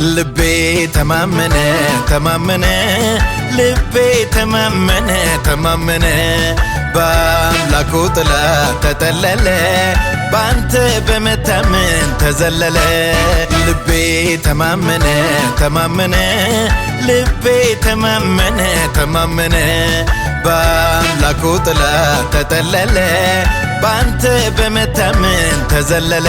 ልቤ ተማመነ ተማመነ ልቤ ተማመነ ተማመነ በአምላኩ ጥላ ተጠለለ ባንተ በመታመን ተዘለለ ልቤ ተማመነ ተማመነ ልቤ ተማመነ ተማመነ በአምላኩ ጥላ ተጠለለ ባንተ በመታመን ተዘለለ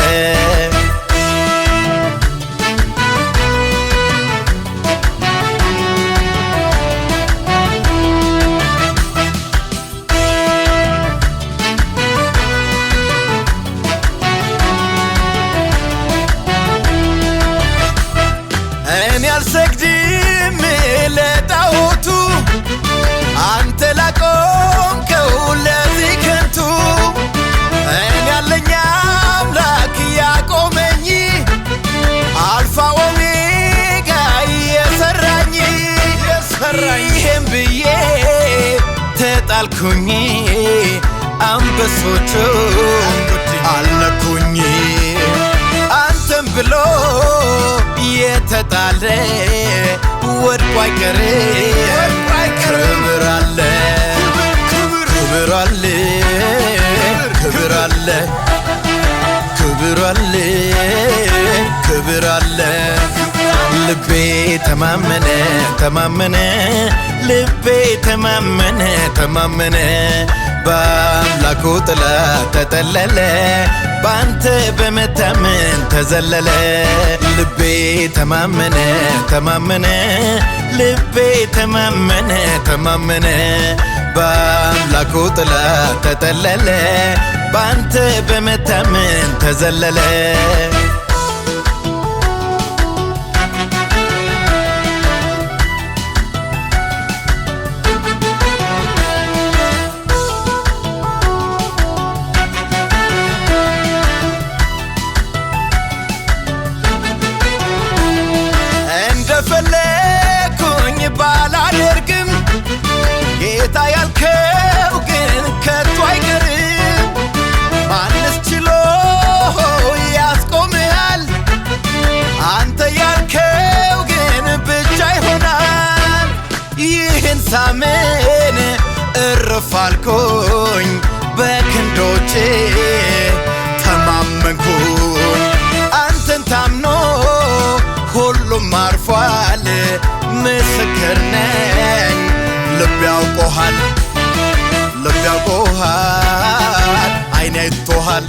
አልሰግድም ለጣዖቱ አንተ ላቆምከው ለዚህ ከንቱ እኔ ያለኝ አምላክ ያቆመኝ አልፋ ኦሜጋ የሰራኝ ይህም ብዬ ተጣልኩኝ አንበሶቹ አልነኩኝ አንተም ብሎ የተጣለ ወድቆ አይቀርም ክብር አለ ክብር አለ ክብር አለ ክብር አለ ክብር አለ ልቤ ተማመነ ተማመነ ልቤ ተማመነ ተማመነ በአምላኩ ጥላ ተጠለለ ባንተ በመታመን ተዘለለ ልቤ ተማመነ ተማመነ ልቤ ተማመነ ተማመነ በአምላኩ ጥላ ተጠለለ ባንተ በመታመን ተዘለለ እንደፈለኩኝ ባላደርግም ጌታ ያልከው ግን ከቶ አይቀርም ማንስ ችሎ ያስቆምሃል አንተ ያልከው ግን ብቻ ይሆናል ይህን ሳምን እርፍ አልኩኝ በክንዶቼ ተማመንኩኝ አንተን ታምኖ ሁሉም አርፏል ምስክር ነኝ ልብ ያውቆሃል ልብ ያውቆሃል አይን አይቶሃል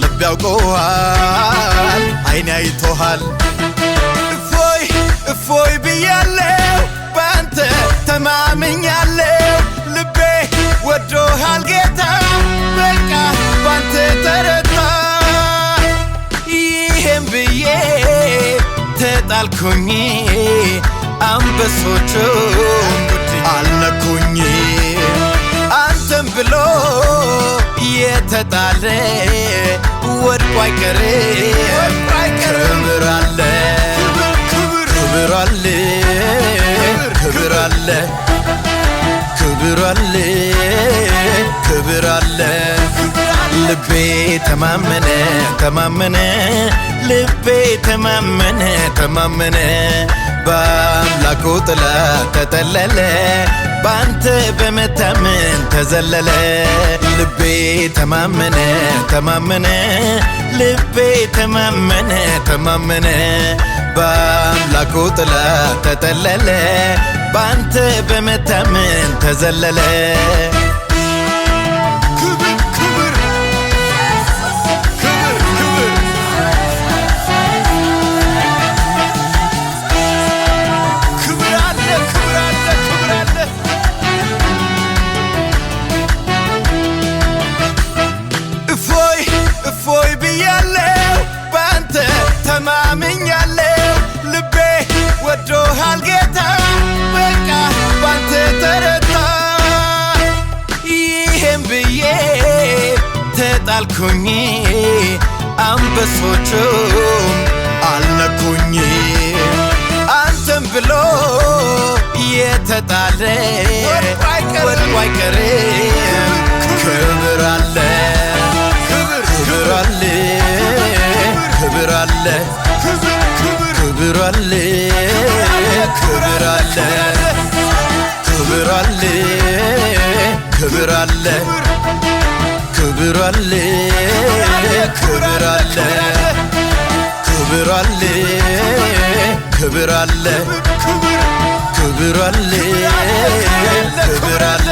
ልብ ያውቆሃል አይን አይቶሃል እፎይ እፎይ ብያለሁ ባንተ ተማምኛለሁ ልቤ ወዶሃል ጌታ በቃ ባንተ ተረታ ይህም ብዬ ተጣልኩኝ አንበሶቹ አልነኩኝ አንተም ብሎ የተጣለ ወድቆ አይቀርም ክብር አለ ክብር አለ ክብር አለ ክብር አለ ክብር አለ ልቤ ተማመነ ተማመነ ልቤ ተማመነ ተማመነ በአምላኩ ጥላ ተጠለለ ባንተ በመታመን ተዘለለ ልቤ ተማመነ ተማመነ ልቤ ተማመነ ተማመነ በአምላኩ ጥላ ተጠለለ ባንተ በመታመን ተዘለለ እፎይ ብያለሁ ባንተ ተማምኛለሁ ልቤ ወዶሃል ጌታ በቃ ባንተ ተረታ ይህም ብዬ ተጣልኩኝ አንበሶቹ አልነኩኝ አንተም ብሎ የተጣለ ወድቆ አይቀርም ክብር አለ ክብር አለ ክብር አለ ክብር አለ ክብር አለ ክብር አለ ክብር አለ ክብር አለ ክብር አለ ክብር አለ ክብር አለ ክብር አለ ክብር አለ